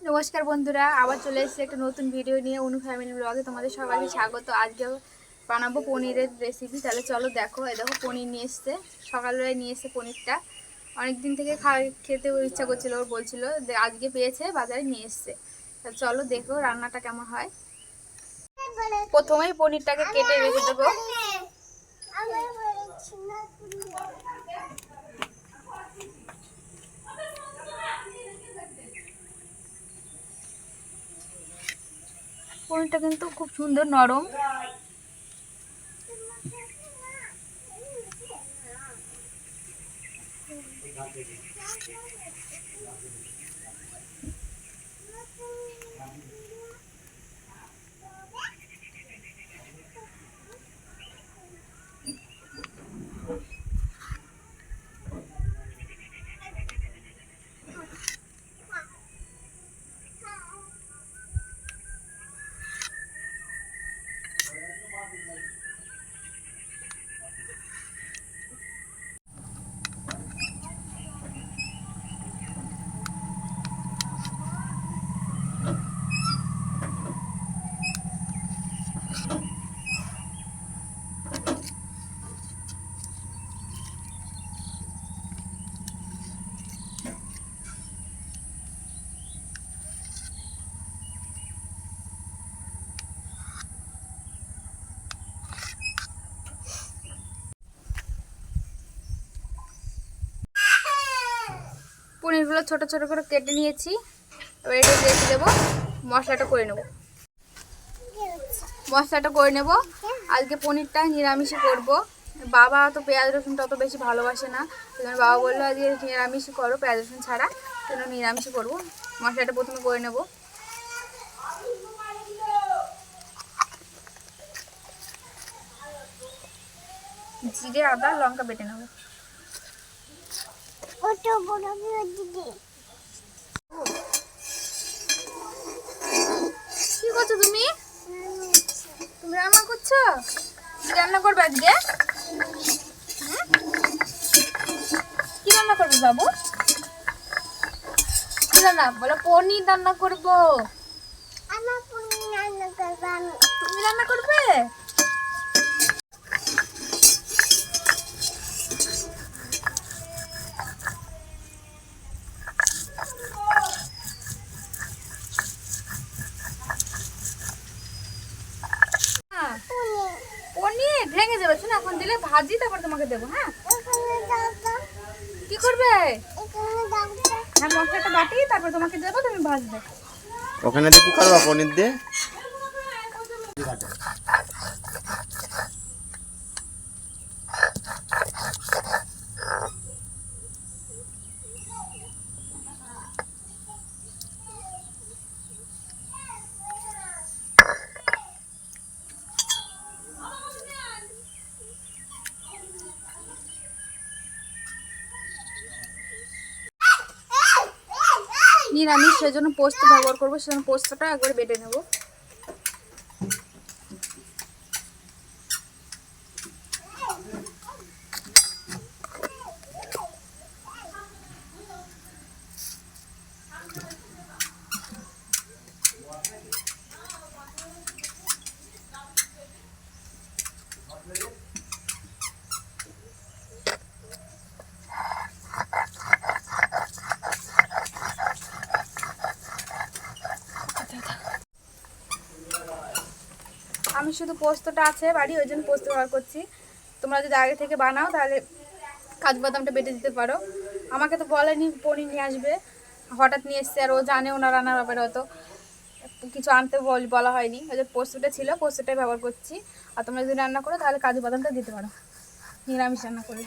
নমস্কার বন্ধুরা, আবার চলে এসেছি একটা নতুন ভিডিও নিয়ে অনু ফ্যামিলি ব্লগে। তোমাদের সবাইকে স্বাগত। আজকে বানাবো পনিরের রেসিপি। তাহলে চলো দেখো। এই দেখো পনির নিয়ে এসছে, সকালবেলায় নিয়ে এসছে পনিরটা। অনেক দিন থেকে খেতে ইচ্ছা করছিল, ওর বলছিল আজকে পেয়েছে, বাজারে নিয়ে এসছে। তাহলে চলো দেখো রান্নাটা কেমন হয়। প্রথমেই পনিরটাকে কেটে রেখে দেবো। পনিরটা কিন্তু খুব সুন্দর নরম। পনিরগুলো ছোট ছোট করে কেটে নিয়েছি। এবার এটা রেখে দেবো। মশলাটা করে নেব। আজকে পনিরটা নিরামিষই করব। বাবা তো পেঁয়াজ রসুনটা অত বেশি ভালোবাসে না, সেজন্য বাবা বললো আজকে নিরামিষই করো, পেঁয়াজ রসুন ছাড়া। সেজন্য নিরামিষই করবো। মশলাটা প্রথমে করে নেব। জিরে, আদা, লঙ্কা বেটে নেব। কি করছো তুমি? তুমি রান্না করছো? কি রান্না করবে আজকে? কি রান্না করবে বাবু? কি রান্না বলো? পনির রান্না করবো। তুমি রান্না করবে? পনির ভেঙে যাবে, শোনো। এখন দিলে ভাজি, তারপর তোমাকে দেবো। হ্যাঁ, কি করবে? হ্যাঁ, মশলাটা বাটি, তারপর তোমাকে দেবো, তুমি ভাজবে। ওখানে দিয়ে কি করবা পনির দিয়ে? নিরামিষ, সেজন্য পোস্ত ব্যবহার করবো। সেজন্য পোস্তটা একবার বেটে নেবো। আমি শুধু পোস্তটা আছে বাড়ি, ওই জন্য পোস্ত ব্যবহার করছি। তোমরা যদি আগে থেকে বানাও তাহলে কাজু বাদামটা বেটে দিতে পারো। আমাকে তো বলেনি পনির নিয়ে আসবে, হঠাৎ নিয়ে এসছে। আর ও জানেও না রান্নার ব্যাপারে, হয়তো কিছু আনতে বলা হয়নি। ওই যে পোস্তটা ছিল, পোস্তটাই ব্যবহার করছি। আর তোমরা যদি রান্না করো তাহলে কাজু বাদামটা দিতে পারো, নিরামিষ রান্না করলে।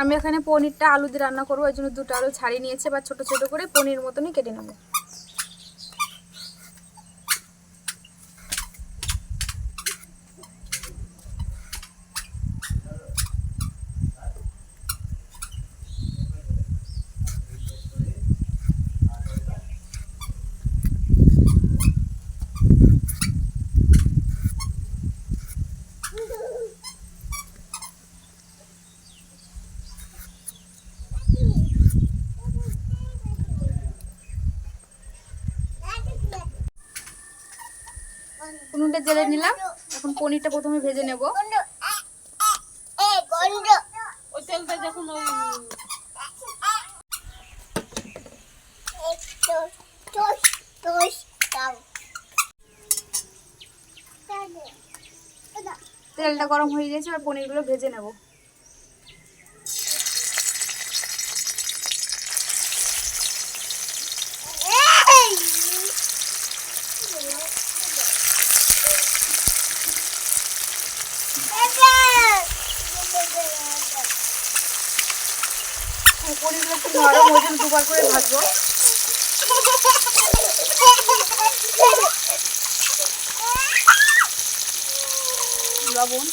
আমি এখানে পনিরটা আলু দিয়ে রান্না করবো, ওই জন্য দুটো আলু ছাড়িয়ে নিয়েছে। বা ছোট ছোট করে পনির মতনই কেটে নেবো। উনুনটা জ্বেলে নিলাম। এখন পনিরটা প্রথমে ভেজে নেব। ওই তেলটা যখন ওই তেলটা গরম হয়ে গেছে, আর পনিরগুলো ভেজে নেব। পনিরগুলো একটু নরম ওজন দুবার করে ভাজবো। লবণ,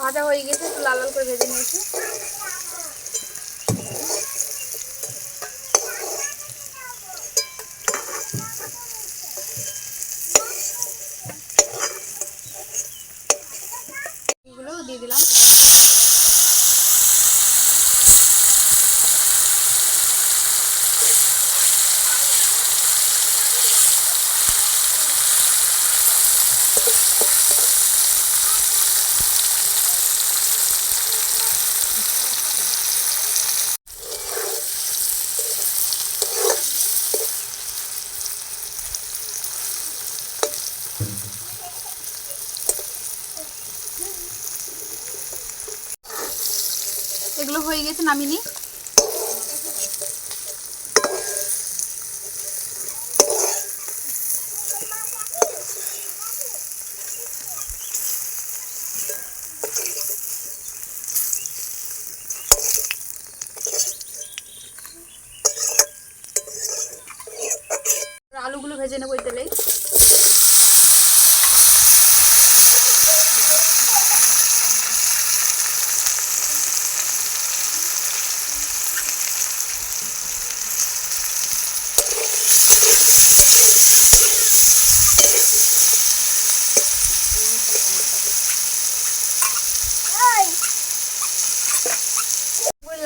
ভাজা হয়ে গেছে, একটু লাল লাল করে ভেজে নিয়েছি। এগুলো দিয়ে দিলাম। এগুলো হয়ে গেছে, নামিয়ে নিই। আলুগুলো ভেজে নেবো এই তেলেই।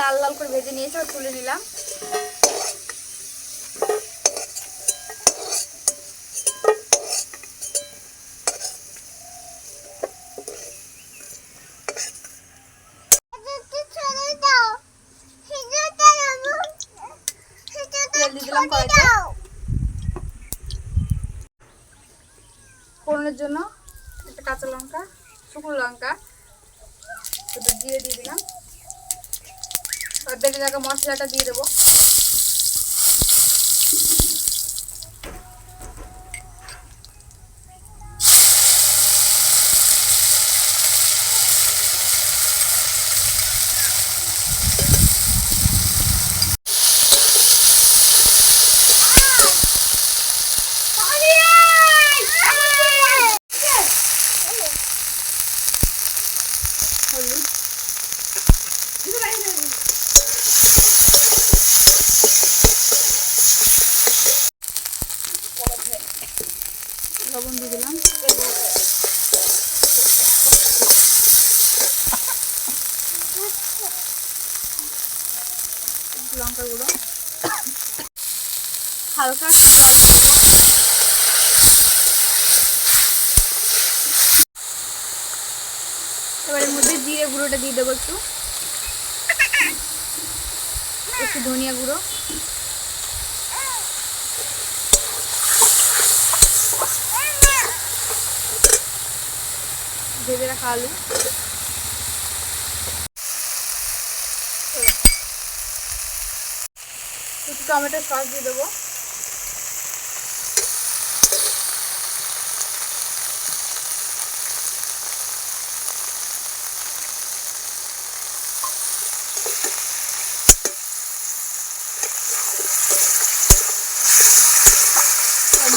লাল লাল করে ভেজে নিয়েছি, আর তুলে নিলাম। তেল দিয়ে দিলাম কড়াইতে। ফোড়নের জন্য একটা কাঁচা লঙ্কা, শুকনো লঙ্কা, একটু জিরে দিয়ে দিলাম। আর বেটে রাখা মশলাটা দিয়ে দেবো। হলুদ, লবণ দিয়ে দিলাম। লঙ্কা গুঁড়ো, হালকা জল দিয়ে দেবো। এবার এর মধ্যে জিরে গুঁড়োটা দিয়ে দেবো, একটু একটু ধনিয়া গুঁড়ো, ভেজে রাখা আলু, একটু টমেটো সস দিয়ে দেবো।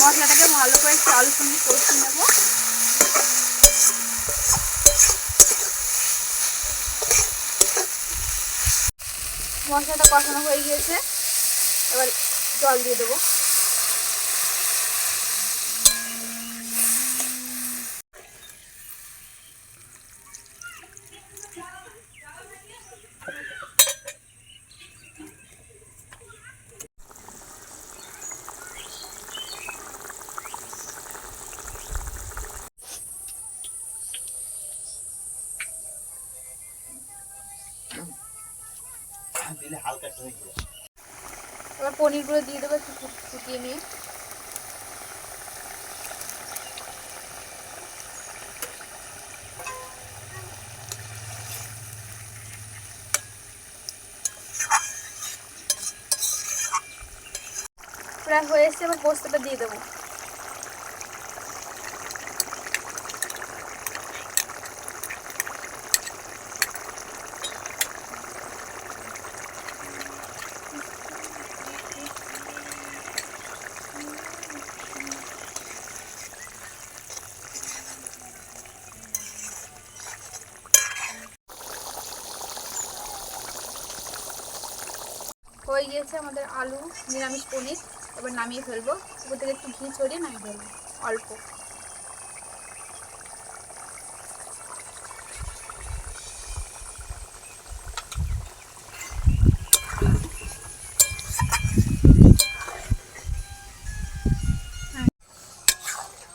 মশলাটাকে ভালো করে একটু আলুর সঙ্গে কষিয়ে নেব। মশলাটা কষানো হয়ে গিয়েছে, এবার জল দিয়ে দেবো। এবার পনিরগুলো দিয়ে দেবো একটু ফুটিয়ে নিয়ে। প্রায় হয়ে এসছে, এবার পোস্তটা দিয়ে দেবো। হয়ে গিয়েছে আমাদের আলু নিরামিষ পনির। এবার নামিয়ে ফেলবো। উপর থেকে একটু ঘি ছড়িয়ে নামিয়ে ফেলবো অল্প।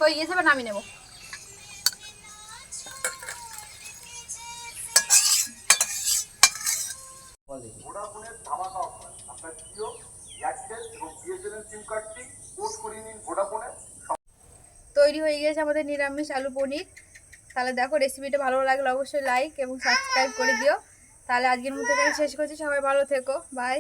হয়ে গিয়েছে, এবার নামিয়ে নেবো। ভোডাফোনের ধামাকা অফার আপনার প্রিয় এয়ারটেল এবং বিএসএনএল সিম কার্ডটি পোর্ট করিয়ে নিন ভোডাফোনে। তৈরি হয়ে গিয়েছে আমাদের নিরামিষ আলু পনির। তাহলে দেখো, রেসিপিটা ভালো লাগলে অবশ্যই লাইক এবং সাবস্ক্রাইব করে দিও। তাহলে আজকের মতো এখানে শেষ করছি। সবাই ভালো থেকো, বাই।